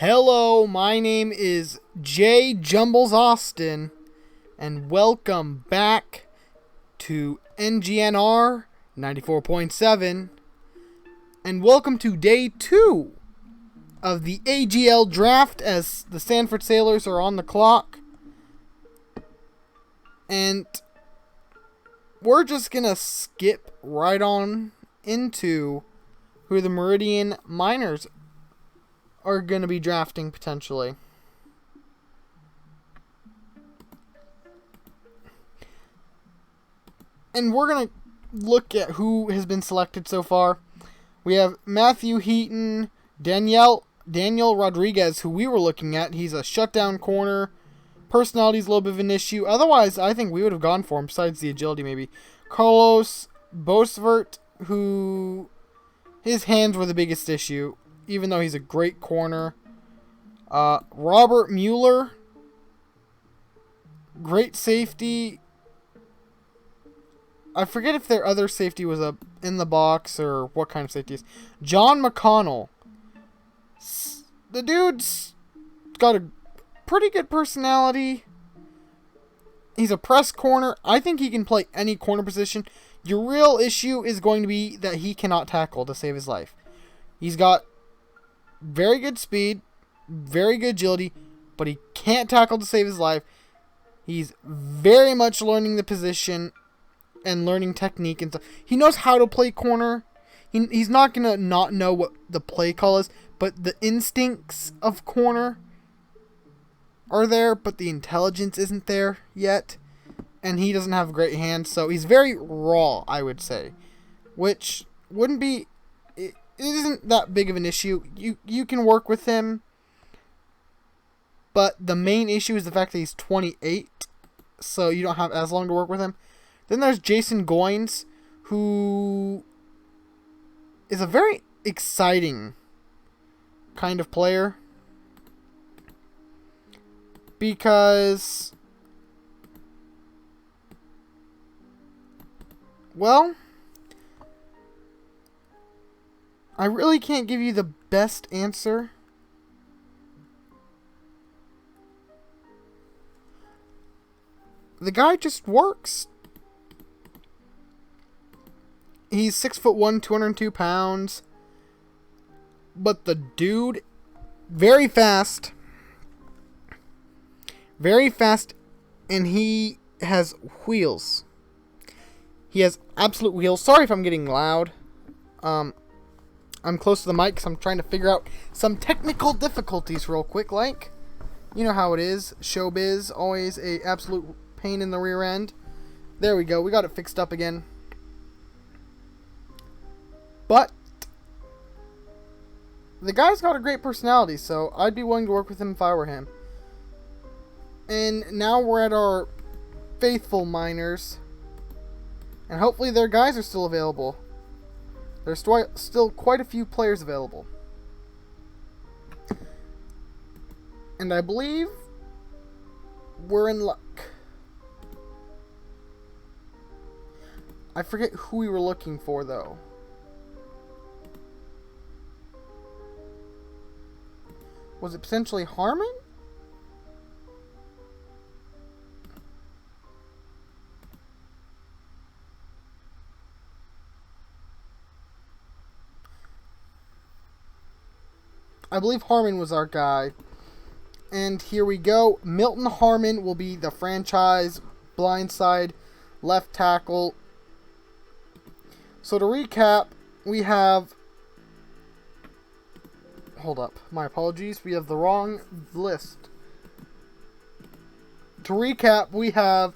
Hello, my name is Jumbles Austin, and welcome back to N.G.N.R 94.7, and welcome to day 2 of the A.G.L draft as the Sanford Sailors are on the clock. And we're just gonna skip right on into who the Meridian Miners are going to be drafting potentially. And we're going to look at who has been selected so far. We have Matthew Heaton, Daniel Rodriguez, who we were looking at. He's a shutdown corner. Personality's a little bit of an issue. Otherwise, I think we would have gone for him, besides the agility maybe. Carlos Bosvert, who his hands were the biggest issue, even though he's a great corner. Robert Mueller, great safety. I forget if their other safety was in the box or what kind of safety is. John McConnell. The dude's got a pretty good personality. He's a press corner. I think he can play any corner position. Your real issue is going to be that he cannot tackle to save his life. He's got very good speed, very good agility, but he can't tackle to save his life. He's very much learning the position and learning technique and stuff. He knows how to play corner. He's not going to not know what the play call is, but the instincts of corner are there, but the intelligence isn't there yet. And he doesn't have great hands, so he's very raw, I would say. Which wouldn't be... It isn't that big of an issue. You can work with him. But the main issue is the fact that he's 28. So you don't have as long to work with him. Then there's Jason Goins, who is a very exciting kind of player. Because, well, I really can't give you the best answer. The guy just works. He's 6'1", 202 pounds. But the dude, very fast. Very fast, and he has wheels. He has absolute wheels. Sorry if I'm getting loud. I'm close to the mic because I'm trying to figure out some technical difficulties real quick, like. You know how it is. Showbiz, always a absolute pain in the rear end. There we go. We got it fixed up again. But the guy's got a great personality, so I'd be willing to work with him if I were him. And now we're at our faithful miners. And hopefully their guys are still available. There's still quite a few players available. And I believe we're in luck. I forget who we were looking for, though. Was it potentially Harmon? I believe Harmon was our guy. And here we go. Milton Harmon will be the franchise blindside left tackle. So to recap, we have... Hold up. My apologies. We have the wrong list. To recap, we have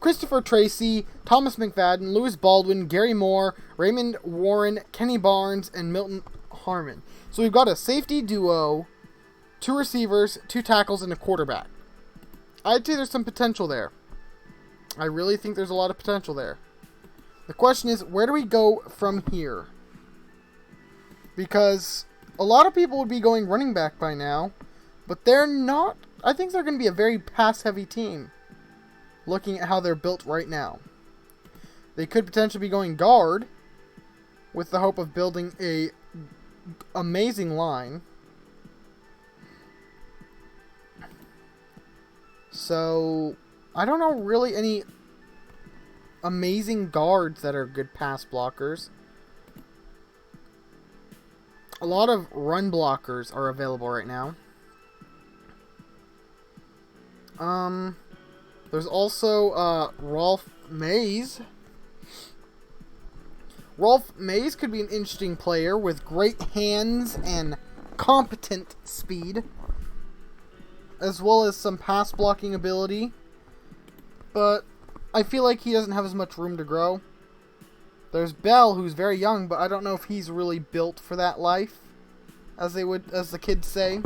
Christopher Tracy, Thomas McFadden, Lewis Baldwin, Gary Moore, Raymond Warren, Kenny Barnes, and Milton Harmon. So we've got a safety duo, 2 receivers, 2 tackles, and a quarterback. I'd say there's some potential there. I really think there's a lot of potential there. The question is, where do we go from here? Because a lot of people would be going running back by now, but they're not. I think they're going to be a very pass-heavy team, looking at how they're built right now. They could potentially be going guard, with the hope of building a amazing line. So, I don't know really any amazing guards that are good pass blockers. A lot of run blockers are available right now. There's also Rolf Mays. Rolf Mays could be an interesting player with great hands and competent speed, as well as some pass blocking ability. But I feel like he doesn't have as much room to grow. There's Bell, who's very young, but I don't know if he's really built for that life, as the kids say.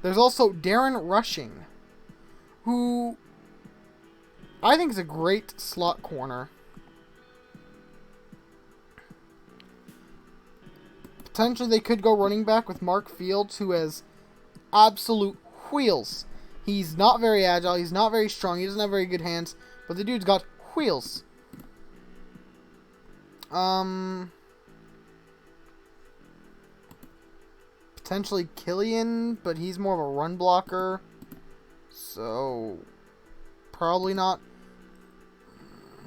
There's also Darren Rushing, who I think is a great slot corner. Potentially they could go running back with Mark Fields, who has absolute wheels. He's not very agile, he's not very strong, he doesn't have very good hands, but the dude's got wheels. Potentially Killian, but he's more of a run blocker. So, probably not.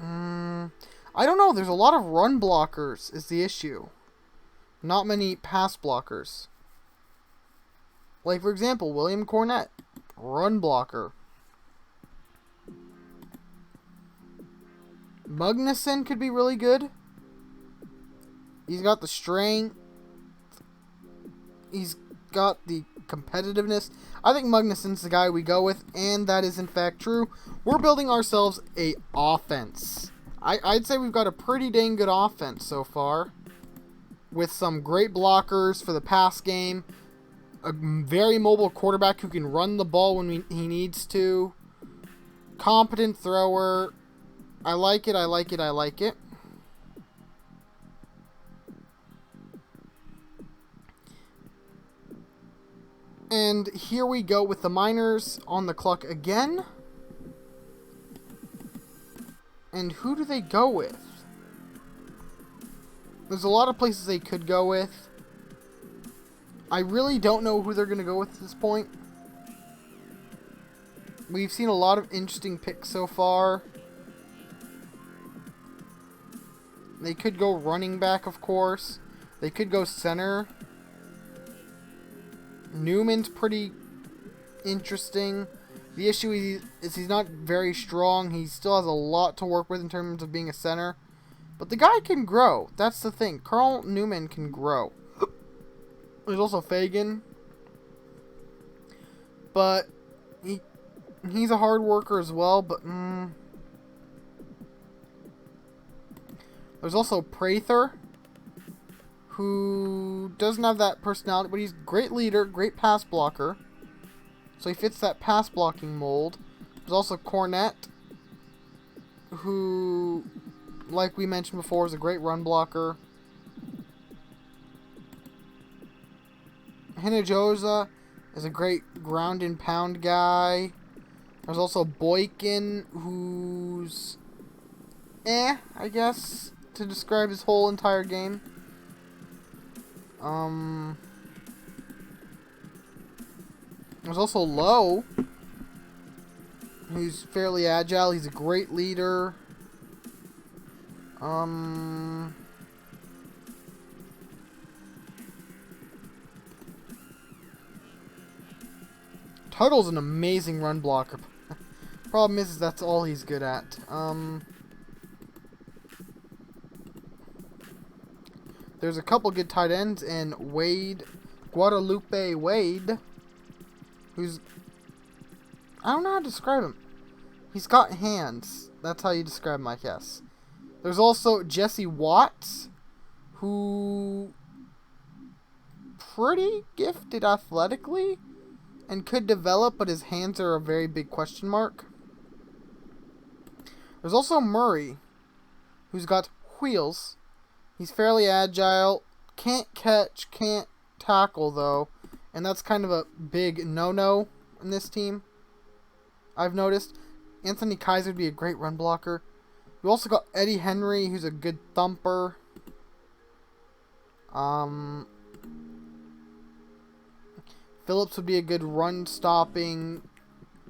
I don't know, there's a lot of run blockers is the issue. Not many pass blockers. Like, for example, William Cornett, run blocker. Mugnason could be really good. He's got the strength. He's got the competitiveness. I think Mugnuson's the guy we go with, and that is in fact true. We're building ourselves a offense. I'd say we've got a pretty dang good offense so far, with some great blockers for the pass game, a very mobile quarterback who can run the ball when he needs to, competent thrower. I like it, I like it, I like it. And here we go with the Miners on the clock again. And who do they go with? There's a lot of places they could go with. I really don't know who they're going to go with at this point. We've seen a lot of interesting picks so far. They could go running back, of course. They could go center. Newman's pretty interesting. The issue is he's not very strong. He still has a lot to work with in terms of being a center. But the guy can grow. That's the thing. Carl Newman can grow. There's also Fagan. But he's a hard worker as well. But there's also Prather, who doesn't have that personality, but he's a great leader, great pass blocker. So he fits that pass blocking mold. There's also Cornett, who, like we mentioned before, is a great run blocker. Hinojosa is a great ground and pound guy. There's also Boykin, who's I guess, to describe his whole entire game. There's also Lowe, who's fairly agile. He's a great leader. Tuttle's an amazing run blocker. Problem is that's all he's good at. There's a couple good tight ends, and Guadalupe Wade, who's, I don't know how to describe him. He's got hands. That's how you describe him, I guess. There's also Jesse Watts, who pretty gifted athletically and could develop, but his hands are a very big question mark. There's also Murray, who's got wheels. He's fairly agile, can't catch, can't tackle though, and that's kind of a big no-no in this team, I've noticed. Anthony Kaiser would be a great run blocker. We also got Eddie Henry, who's a good thumper. Phillips would be a good run-stopping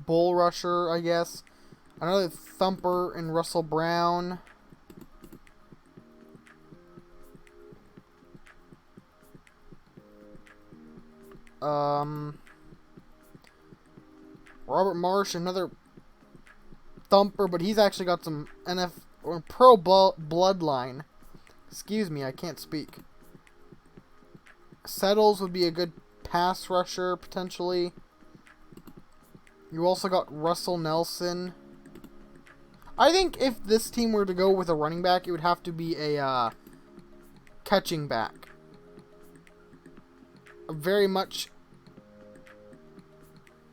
bull rusher, I guess. Another thumper in Russell Brown. Robert Marsh, another thumper, but he's actually got some NF or pro bloodline. Excuse me, I can't speak. Settles would be a good pass rusher, potentially. You also got Russell Nelson. I think if this team were to go with a running back, it would have to be a catching back. A very much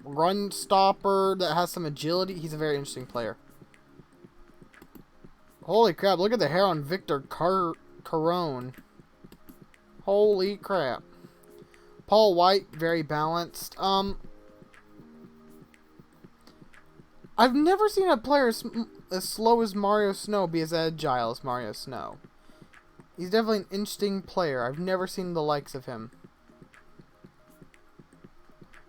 run stopper that has some agility. He's a very interesting player. Holy crap, look at the hair on Victor Carone. Holy crap. Paul White, very balanced. I've never seen a player as slow as Mario Snow be as agile as Mario Snow. He's definitely an interesting player. I've never seen the likes of him.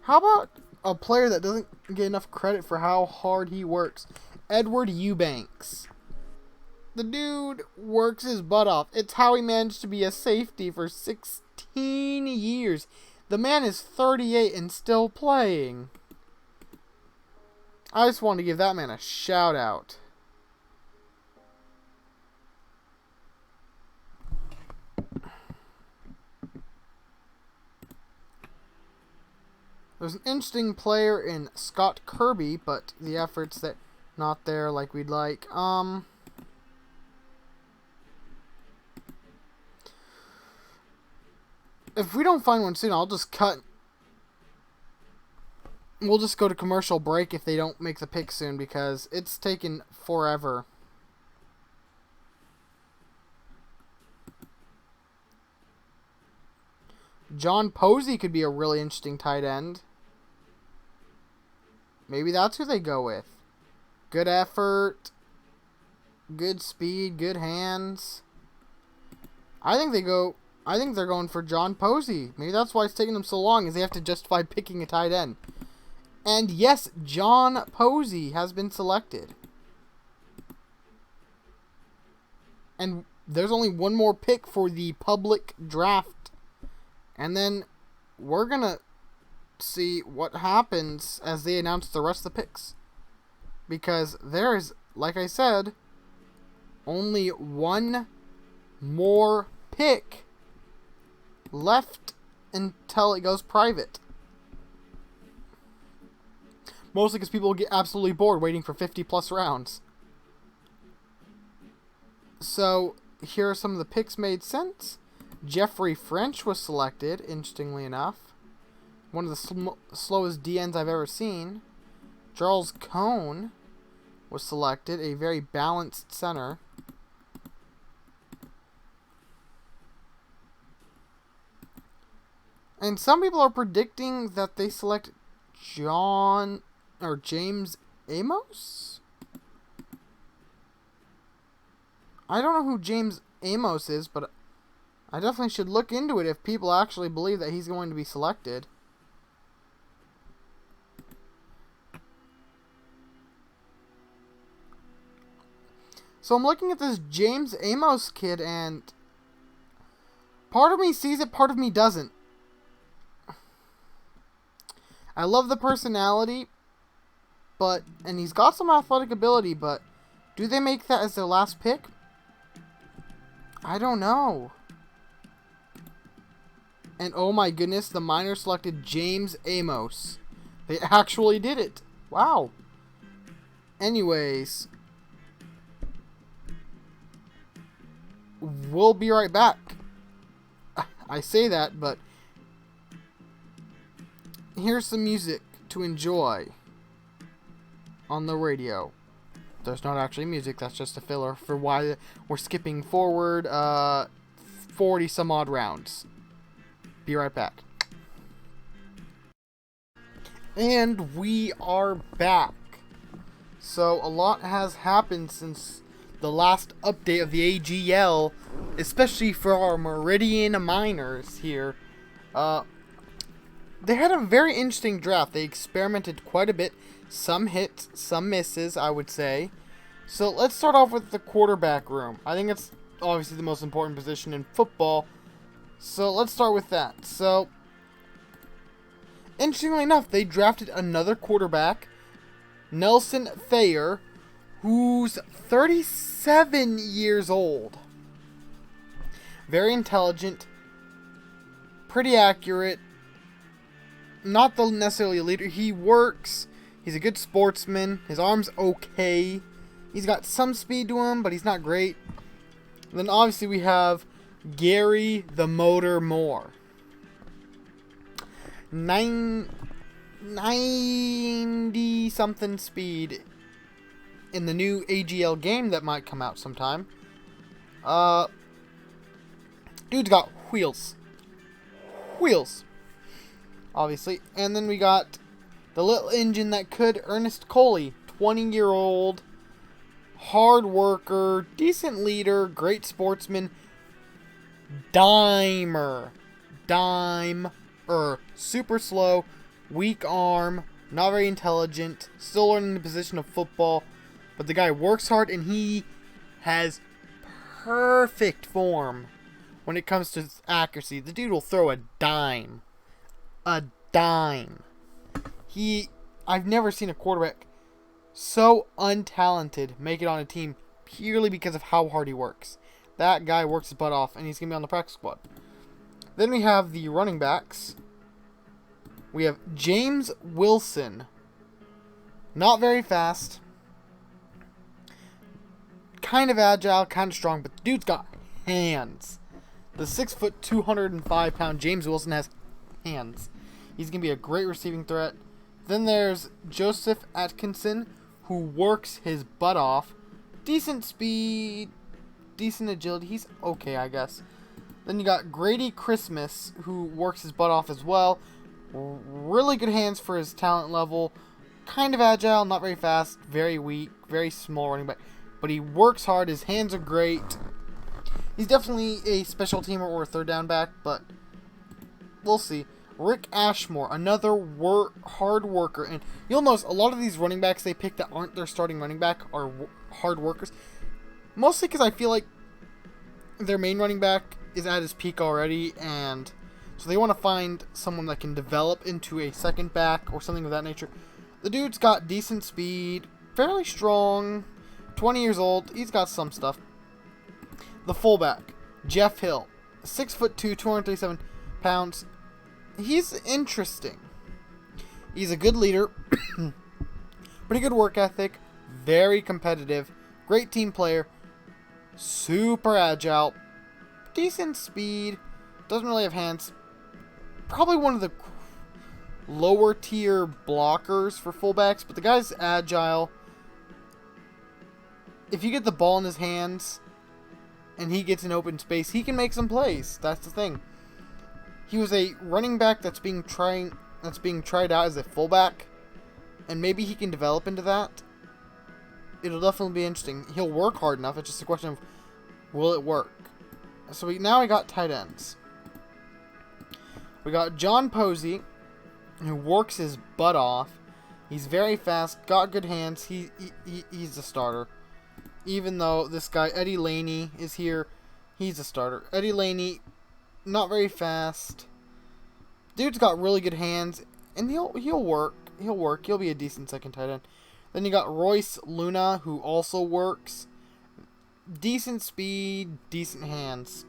How about a player that doesn't get enough credit for how hard he works? Edward Eubanks. The dude works his butt off. It's how he managed to be a safety for 16 years. The man is 38 and still playing. I just want to give that man a shout out. There's an interesting player in Scott Kirby, but the efforts that not there like we'd like. If we don't find one soon, I'll just cut. We'll just go to commercial break if they don't make the pick soon, because it's taken forever. John Posey could be a really interesting tight end. Maybe that's who they go with. Good effort, good speed, good hands. I think they're going for John Posey. Maybe that's why it's taking them so long, is they have to justify picking a tight end. And yes, John Posey has been selected. And there's only one more pick for the public draft. And then we're going to see what happens as they announce the rest of the picks. Because there is, like I said, only one more pick left until it goes private. Mostly because people will get absolutely bored waiting for 50 plus rounds. So, here are some of the picks made since. Jeffrey French was selected, interestingly enough. One of the slowest DNs I've ever seen. Charles Cone was selected, a very balanced center. And some people are predicting that they select James Amos? I don't know who James Amos is, but I definitely should look into it if people actually believe that he's going to be selected. So I'm looking at this James Amos kid, and part of me sees it, part of me doesn't. I love the personality, and he's got some athletic ability, but do they make that as their last pick? I don't know. And oh my goodness, the Miners selected James Amos. They actually did it. Wow. Anyways, we'll be right back. I say that, but here's some music to enjoy on the radio. There's not actually music, that's just a filler for why we're skipping forward 40 some odd rounds. Be right back. And we are back. So a lot has happened since the last update of the A.G.L, especially for our Meridian Miners here. they had a very interesting draft. They experimented quite a bit. Some hits, some misses, I would say. So let's start off with the quarterback room. I think it's obviously the most important position in football. So let's start with that. So, interestingly enough, they drafted another quarterback, Nelson Thayer, who's 37 years old. Very intelligent, pretty accurate, not the necessarily a leader. He works, he's a good sportsman, his arm's okay. He's got some speed to him, but he's not great. And then obviously we have Gary the Motor Moore. 90 something speed in the new A.G.L game that might come out sometime. Dude's got wheels. Wheels. Obviously. And then we got the little engine that could, Ernest Coley. 20-year-old. Hard worker. Decent leader. Great sportsman. Dimer. Super slow. Weak arm. Not very intelligent. Still learning the position of football. But the guy works hard and he has perfect form when it comes to accuracy. The dude will throw a dime. A dime. I've never seen a quarterback so untalented make it on a team purely because of how hard he works. That guy works his butt off and he's going to be on the practice squad. Then we have the running backs. We have James Wilson. Not very fast. Kind of agile, kind of strong, but the dude's got hands. The 6 foot, 205 pound James Wilson has hands. He's going to be a great receiving threat. Then there's Joseph Atkinson, who works his butt off. Decent speed, decent agility. He's okay, I guess. Then you got Grady Christmas, who works his butt off as well. Really good hands for his talent level. Kind of agile, not very fast, very weak, very small running back. But he works hard. His hands are great. He's definitely a special teamer or a third down back, but we'll see. Rick Ashmore, another hard worker. And you'll notice a lot of these running backs they pick that aren't their starting running back are hard workers. Mostly because I feel like their main running back is at his peak already, and so they want to find someone that can develop into a second back or something of that nature. The dude's got decent speed, fairly strong, 20 years old. He's got some stuff. The fullback, Jeff Hill, 6'2", 237 pounds. He's interesting. He's a good leader, pretty good work ethic, very competitive, great team player, super agile, decent speed, doesn't really have hands. Probably one of the lower tier blockers for fullbacks, but the guy's agile. If you get the ball in his hands and he gets in open space, he can make some plays. That's the thing. He was a running back that's being tried out as a fullback, and maybe he can develop into that. It'll definitely be interesting. He'll work hard enough. It's just a question of, will it work? So now we got tight ends. We got John Posey, who works his butt off. He's very fast, got good hands. He's a starter. Even though this guy, Eddie Laney, is here, he's a starter. Eddie Laney, not very fast. Dude's got really good hands, and he'll work. He'll be a decent second tight end. Then you got Royce Luna, who also works. Decent speed, decent hands.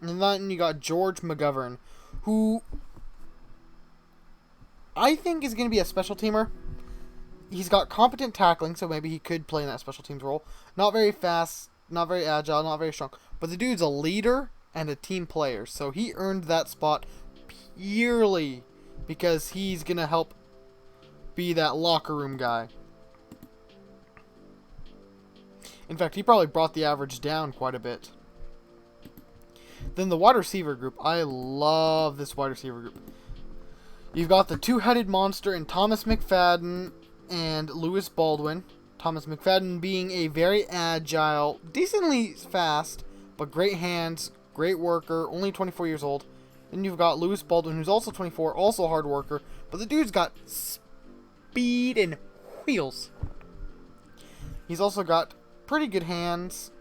And then you got George McGovern, who I think is going to be a special teamer. He's got competent tackling, so maybe he could play in that special teams role. Not very fast, not very agile, not very strong. But the dude's a leader and a team player, so he earned that spot purely because he's going to help be that locker room guy. In fact, he probably brought the average down quite a bit. Then the wide receiver group. I love this wide receiver group. You've got the two-headed monster in Thomas McFadden and Lewis Baldwin. Thomas McFadden being a very agile, decently fast, but great hands, great worker, only 24 years old. Then you've got Lewis Baldwin, who's also 24, also a hard worker. But the dude's got speed and wheels. He's also got pretty good hands.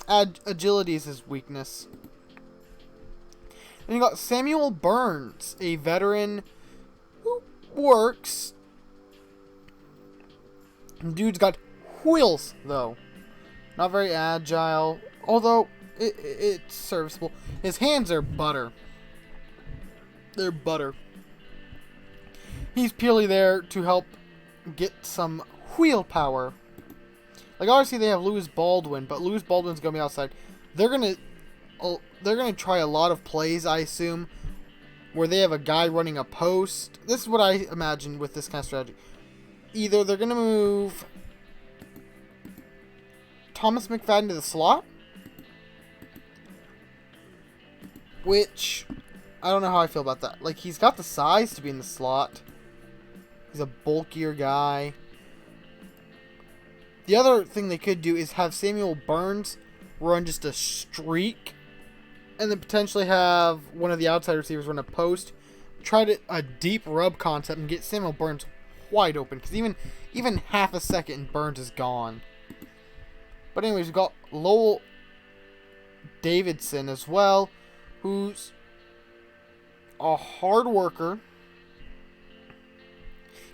Agility is his weakness. Then you got Samuel Burns, a veteran who works. The dude's got wheels, though. Not very agile, although it's serviceable. His hands are butter. They're butter. He's purely there to help get some wheel power. Like, obviously they have Lewis Baldwin, but Lewis Baldwin's gonna be outside. They're gonna try a lot of plays, I assume, where they have a guy running a post. This is what I imagine with this kind of strategy. Either they're gonna move Thomas McFadden to the slot, which I don't know how I feel about that. Like, he's got the size to be in the slot. He's a bulkier guy. The other thing they could do is have Samuel Burns run just a streak, and then potentially have one of the outside receivers run a post. Try a deep rub concept and get Samuel Burns wide open, because even half a second and Burns is gone. But anyways, we've got Lowell Davidson as well, who's a hard worker.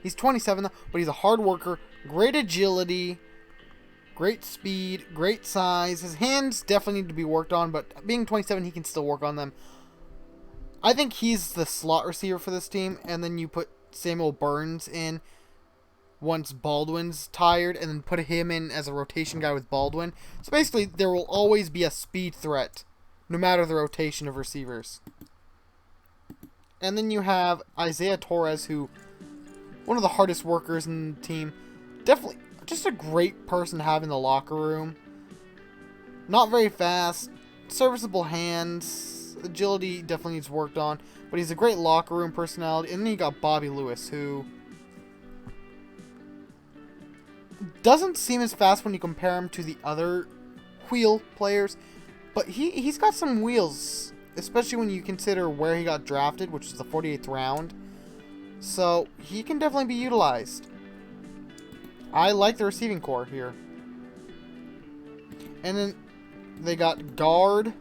He's 27 though, but he's a hard worker. Great agility, great speed, great size. His hands definitely need to be worked on, but being 27, he can still work on them. I think he's the slot receiver for this team, and then you put Samuel Burns in once Baldwin's tired, and then put him in as a rotation guy with Baldwin. So basically, there will always be a speed threat, no matter the rotation of receivers. And then you have Isaiah Torres, who, one of the hardest workers in the team. Definitely just a great person to have in the locker room. Not very fast, serviceable hands, agility definitely needs worked on, but he's a great locker room personality. And then you got Bobby Lewis, who doesn't seem as fast when you compare him to the other wheel players, but he's got some wheels, especially when you consider where he got drafted, which is the 48th round. So he can definitely be utilized. I like the receiving core here. And then they got guard.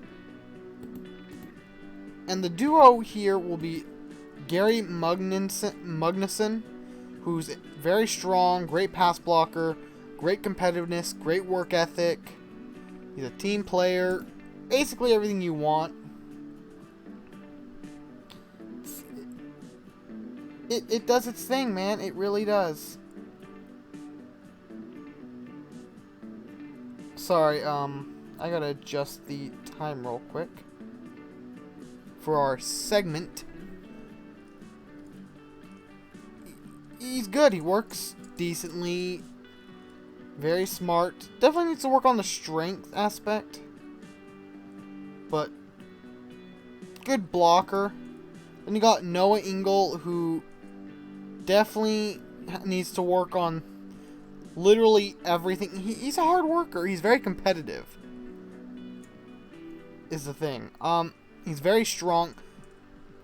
And the duo here will be Gary Mugnason, who's very strong, great pass blocker, great competitiveness, great work ethic. He's a team player. Basically everything you want. It does its thing, man. It really does. Sorry, I gotta adjust the time real quick for our segment. He's good. He works decently. Very smart. Definitely needs to work on the strength aspect, but good blocker. Then you got Noah Engel, who definitely needs to work on literally everything. He's a hard worker. He's very competitive, is the thing. He's very strong.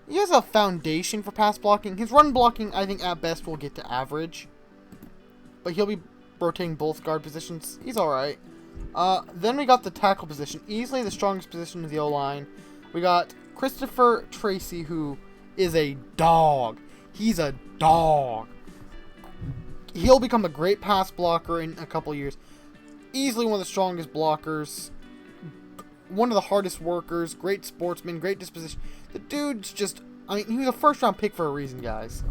He has a foundation for pass blocking. His run blocking, I think, at best will get to average, but he'll be rotating both guard positions. He's alright. Then we got the tackle position. Easily the strongest position of the O-line. We got Christopher Tracy, who is a dog. He's a dog. He'll become a great pass blocker in a couple years. Easily one of the strongest blockers. One of the hardest workers. Great sportsman. Great disposition. The dude's just... I mean, he was a first-round pick for a reason, guys.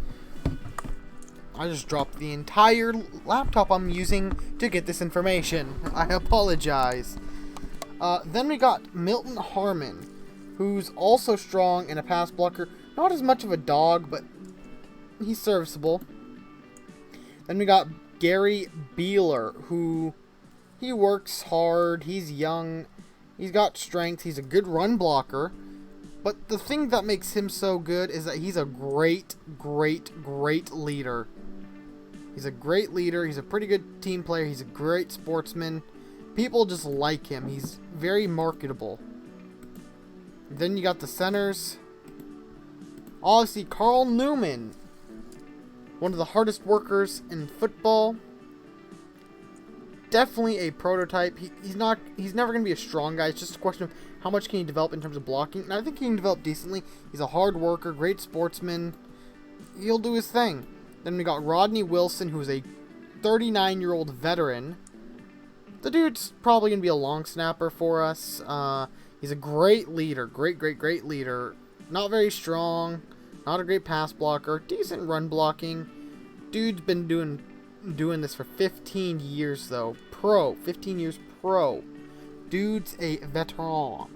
I just dropped the entire laptop I'm using to get this information. I apologize. Then we got Milton Harmon, who's also strong and a pass blocker. Not as much of a dog, but he's serviceable. Then we got Gary Beeler, who he works hard. He's young. He's got strength. He's a good run blocker. But the thing that makes him so good is that he's a great, great, great leader. He's a great leader. He's a pretty good team player. He's a great sportsman. People just like him. He's very marketable. Then you got the centers. Obviously, Carl Newman, one of the hardest workers in football. Definitely a prototype. He's never going to be a strong guy. It's just a question of how much can he develop in terms of blocking. And I think he can develop decently. He's a hard worker, great sportsman. He'll do his thing. Then we got Rodney Wilson, who's a 39-year-old veteran. The dude's probably going to be a long snapper for us. He's a great leader. Great leader. Not very strong. Not a great pass blocker. Decent run blocking. Dude's been doing this for 15 years, though. 15 years pro. Dude's a veteran.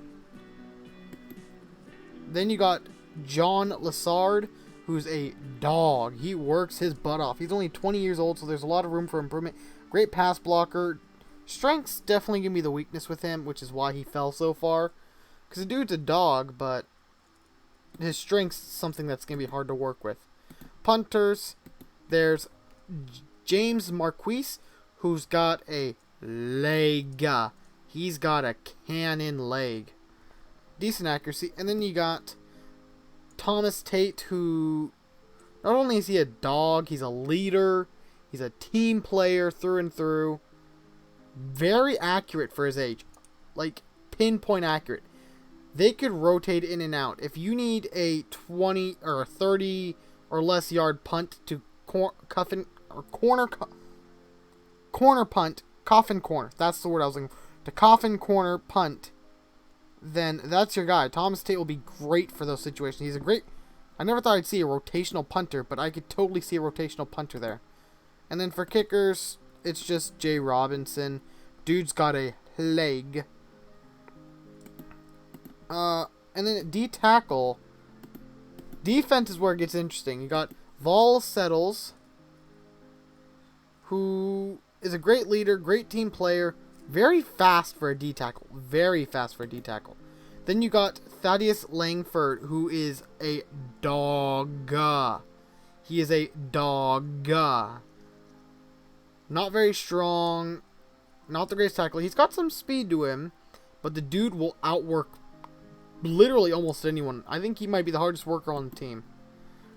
Then you got John Lassard, who's a dog. He works his butt off. He's only 20 years old, so there's a lot of room for improvement. Great pass blocker. Strength's definitely going to be the weakness with him, which is why he fell so far. Because the dude's a dog, but his strength's something that's going to be hard to work with. Punters, there's James Marquise, who's got a leg. He's got a cannon leg. Decent accuracy. And then you got Thomas Tate, who not only is he a dog, he's a leader. He's a team player through and through. Very accurate for his age. Like, pinpoint accurate. They could rotate in and out. If you need a 20 or a 30 or less yard punt to corner punt, coffin corner. That's the word I was looking for. To coffin corner punt, then that's your guy. Thomas Tate will be great for those situations. He's a great... I never thought I'd see a rotational punter, but I could totally see a rotational punter there. And then for kickers, it's just Jay Robinson. Dude's got a leg. And then at D-tackle, defense is where it gets interesting. You got Vol Settles, who is a great leader, great team player, very fast for a D-tackle. Very fast for a D-tackle. Then you got Thaddeus Langford, who is a dog. He is a dog. Not very strong. Not the greatest tackle. He's got some speed to him, but the dude will outwork literally almost anyone. I think he might be the hardest worker on the team.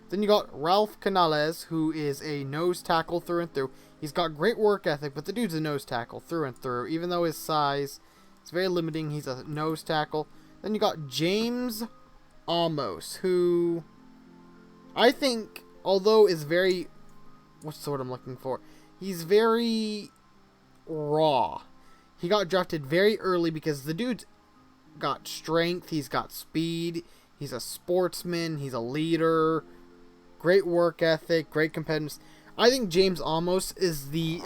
Then you got Ralph Canales, who is a nose tackle through and through. He's got great work ethic, but the dude's a nose tackle through and through. Even though his size is very limiting, he's a nose tackle. Then you got James Amos, who I think, although is very... What's the word I'm looking for? He's very raw. He got drafted very early because the dude's got strength, he's got speed, he's a sportsman, he's a leader, great work ethic, great competitiveness. I think James Amos is the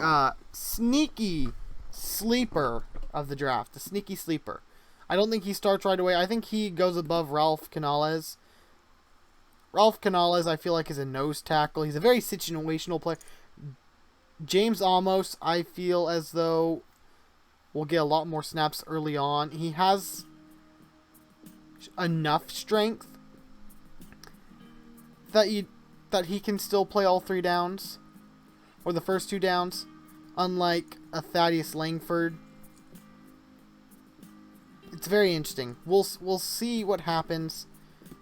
sneaky sleeper of the draft, the sneaky sleeper. I don't think he starts right away. I think he goes above Ralph Canales. Ralph Canales, I feel like, is a nose tackle. He's a very situational player. James Amos, I feel as though will get a lot more snaps early on. He has enough strength that he can still play all 3 downs or the first 2 downs, unlike a Thaddeus Langford. It's very interesting. We'll see what happens.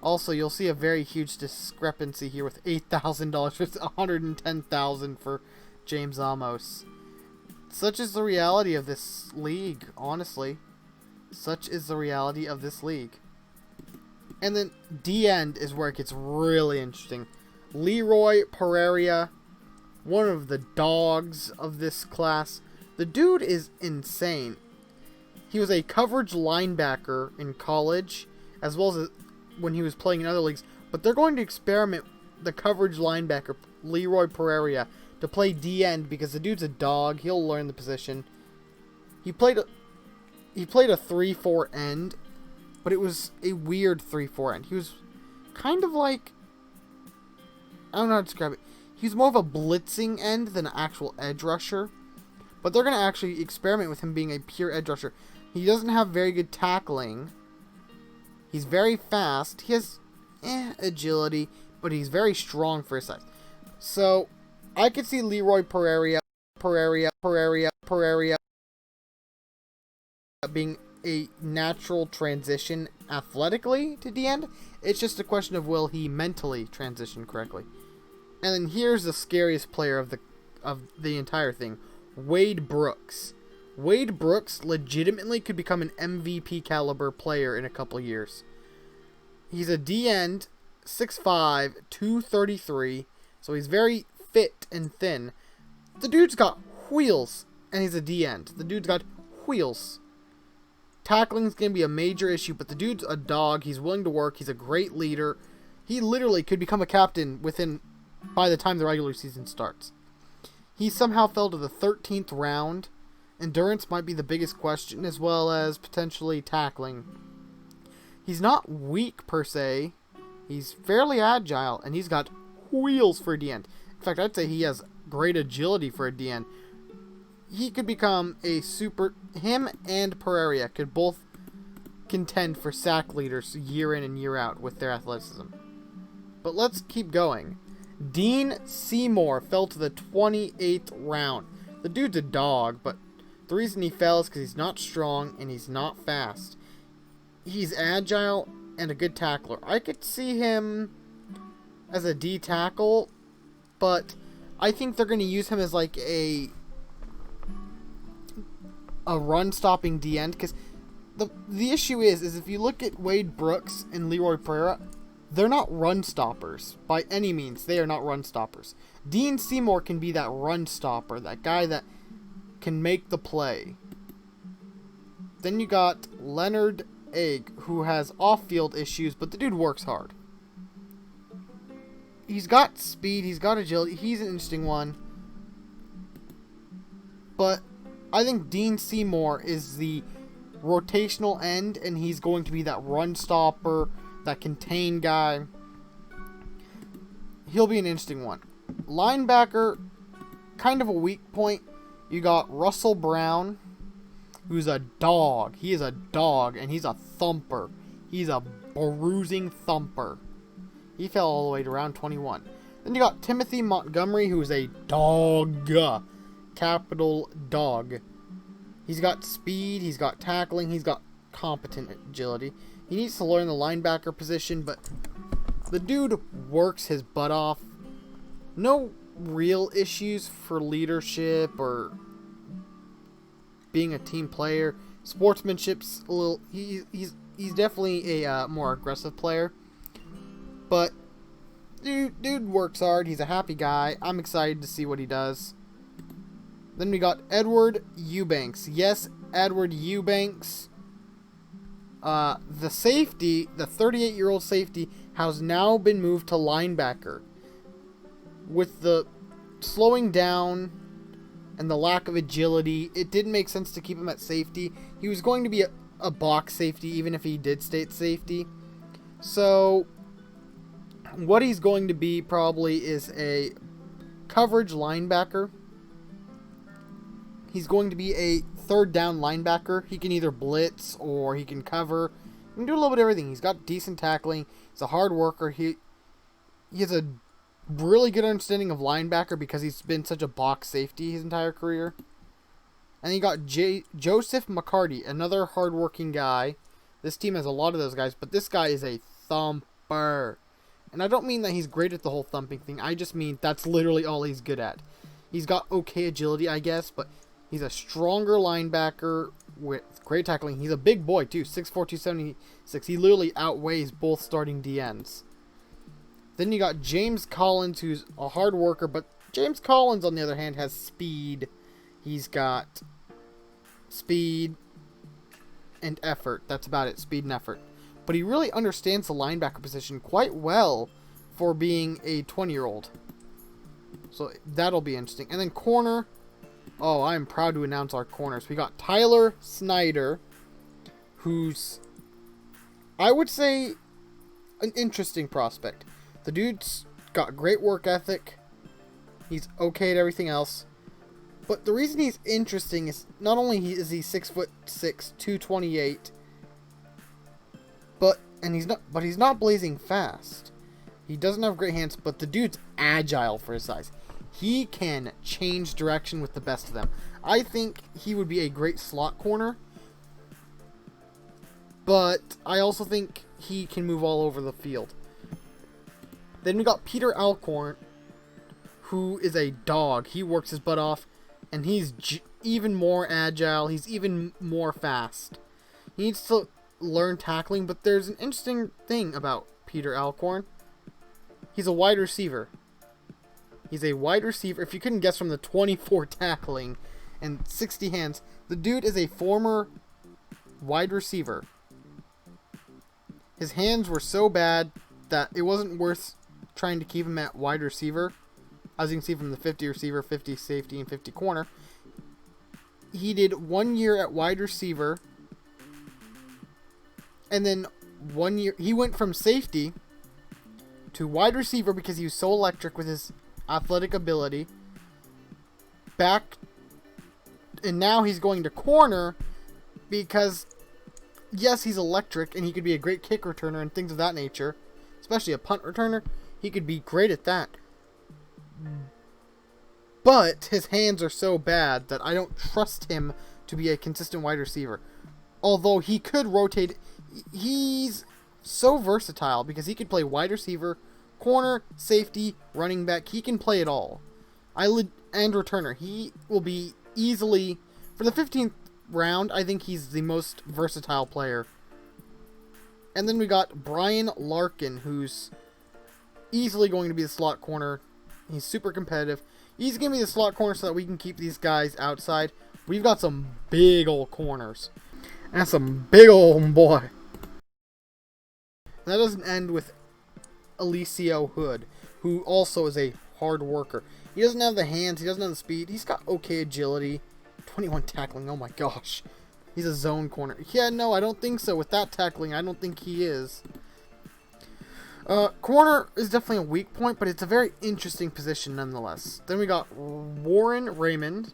Also, you'll see a very huge discrepancy here with $8,000 versus $110,000 for James Amos. Such is the reality of this league, honestly. Such is the reality of this league. And then D-end is where it gets really interesting. Leroy Pereira, one of the dogs of this class. The dude is insane. He was a coverage linebacker in college, as well as when he was playing in other leagues. But they're going to experiment the coverage linebacker, Leroy Pereira, to play D-end because the dude's a dog. He'll learn the position. He played a 3-4 end, but it was a weird 3-4 end. He was kind of like... I don't know how to describe it. He's more of a blitzing end than an actual edge rusher. But they're going to actually experiment with him being a pure edge rusher. He doesn't have very good tackling. He's very fast. He has agility, but he's very strong for his size. So, I could see Leroy Pereira being a natural transition athletically to D-end It's just a question of will he mentally transition correctly. And then here's the scariest player of the entire thing, Wade Brooks. Wade Brooks legitimately could become an MVP caliber player in a couple of years. He's a D-end, 6'5", 233, so he's very fit and thin. The dude's got wheels, and he's a D-end. The dude's got wheels. Tackling's going to be a major issue, but the dude's a dog. He's willing to work. He's a great leader. He literally could become a captain by the time the regular season starts. He somehow fell to the 13th round. Endurance might be the biggest question, as well as potentially tackling. He's not weak per se. He's fairly agile, and he's got wheels for a D-end. In fact, I'd say he has great agility for a D-end. He could become him and Pereira could both contend for sack leaders year in and year out with their athleticism. But let's keep going. Dean Seymour fell to the 28th round. The dude's a dog, but the reason he fell is because he's not strong and he's not fast. He's agile and a good tackler. I could see him as a D tackle, but I think they're going to use him as like a run-stopping D-end, because the issue is if you look at Wade Brooks and Leroy Pereira, they're not run-stoppers. By any means, they are not run-stoppers. Dean Seymour can be that run-stopper, that guy that can make the play. Then you got Leonard A.G.L, who has off-field issues, but the dude works hard. He's got speed, he's got agility, he's an interesting one. But I think Dean Seymour is the rotational end, and he's going to be that run stopper, that contain guy. He'll be an interesting one. Linebacker, kind of a weak point. You got Russell Brown, who's a dog. He is a dog, and he's a thumper. He's a bruising thumper. He fell all the way to round 21. Then you got Timothy Montgomery, who is a dog. Capital dog. He's got speed, he's got tackling, he's got competent agility. He needs to learn the linebacker position, but the dude works his butt off. No real issues for leadership or being a team player. Sportsmanship's a little... He's definitely a more aggressive player. But dude works hard. He's a happy guy. I'm excited to see what he does. Then we got Edward Eubanks. Yes, Edward Eubanks. The safety, the 38-year-old safety, has now been moved to linebacker. With the slowing down and the lack of agility, it didn't make sense to keep him at safety. He was going to be a box safety even if he did stay at safety. So what he's going to be probably is a coverage linebacker. He's going to be a third down linebacker. He can either blitz or he can cover. He can do a little bit of everything. He's got decent tackling. He's a hard worker. He has a really good understanding of linebacker because he's been such a box safety his entire career. And you got Joseph McCarty, another hard-working guy. This team has a lot of those guys, but this guy is a thumper. And I don't mean that he's great at the whole thumping thing. I just mean that's literally all he's good at. He's got okay agility, I guess, but he's a stronger linebacker with great tackling. He's a big boy, too. 6'4", 276. He literally outweighs both starting DNs. Then you got James Collins, who's a hard worker, but James Collins, on the other hand, has speed. He's got speed and effort. That's about it, speed and effort. But he really understands the linebacker position quite well for being a 20-year-old. So that'll be interesting. And then corner. Oh, I'm proud to announce our corners. We got Tyler Snyder, who's, I would say, an interesting prospect. The dude's got great work ethic. He's okay at everything else. But the reason he's interesting is not only is he 6'6", 228, but he's not blazing fast. He doesn't have great hands, but the dude's agile for his size. He can change direction with the best of them. I think he would be a great slot corner. but I also think he can move all over the field. Then we got Peter Alcorn, who is a dog. He works his butt off, and he's even more agile. He's even more fast. He needs to learn tackling, but there's an interesting thing about Peter Alcorn. He's a wide receiver. He's a wide receiver. If you couldn't guess from the 24 tackling and 60 hands, the dude is a former wide receiver. His hands were so bad that it wasn't worth trying to keep him at wide receiver. As you can see from the 50 receiver, 50 safety, and 50 corner. He did 1 year at wide receiver. And then 1 year, he went from safety to wide receiver because he was so electric with his athletic ability. And now he's going to corner because, yes, he's electric and he could be a great kick returner and things of that nature. Especially a punt returner. He could be great at that. But his hands are so bad that I don't trust him to be a consistent wide receiver. Although he could rotate. He's so versatile because he could play wide receiver, corner, safety, running back. He can play it all. And returner. He will be easily, for the 15th round, I think he's the most versatile player. And then we got Brian Larkin, who's easily going to be the slot corner. He's super competitive. He's going to be the slot corner so that we can keep these guys outside. We've got some big old corners. And some big old boy. That doesn't end with Alicio Hood, who also is a hard worker. He doesn't have the hands. He doesn't have the speed. He's got okay agility. 21 tackling. Oh my gosh. He's a zone corner. Yeah, no, I don't think so. With that tackling, I don't think he is. Corner is definitely a weak point, but it's a very interesting position nonetheless. Then we got Warren Raymond.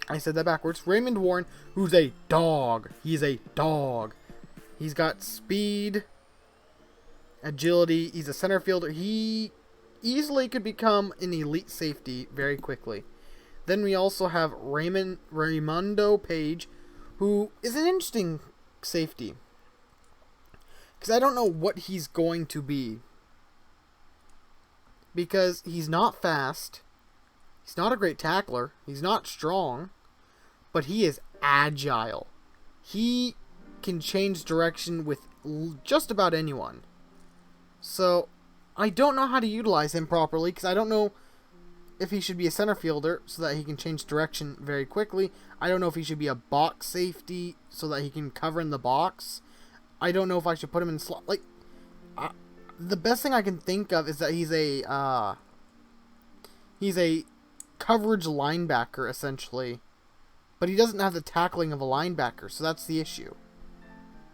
I said that backwards. Raymond Warren, who's a dog. He's a dog. He's got speed, agility. He's a center fielder. He easily could become an elite safety very quickly. Then we also have Raymundo Page, who is an interesting safety. Because I don't know what he's going to be. Because he's not fast. He's not a great tackler. He's not strong. But he is agile. He can change direction with just about anyone. So, I don't know how to utilize him properly. Because I don't know if he should be a center fielder so that he can change direction very quickly. I don't know if he should be a box safety so that he can cover in the box. I don't know if I should put him in slot. Like, the best thing I can think of is that he's a coverage linebacker, essentially. But he doesn't have the tackling of a linebacker, so that's the issue.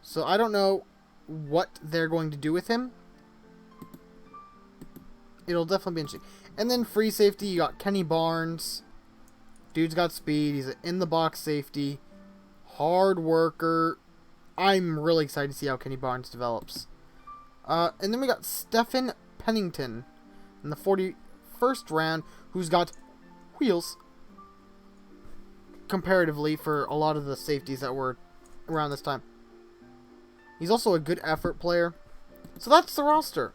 So I don't know what they're going to do with him. It'll definitely be interesting. And then free safety, you got Kenny Barnes. Dude's got speed. He's an in-the-box safety. Hard worker. I'm really excited to see how Kenny Barnes develops. And then we got Stephen Pennington in the 41st round, who's got wheels comparatively for a lot of the safeties that were around this time. He's also a good effort player. So that's the roster.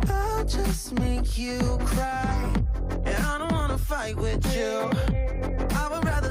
I'll just make you cry, and I don't wanna fight with you. I would rather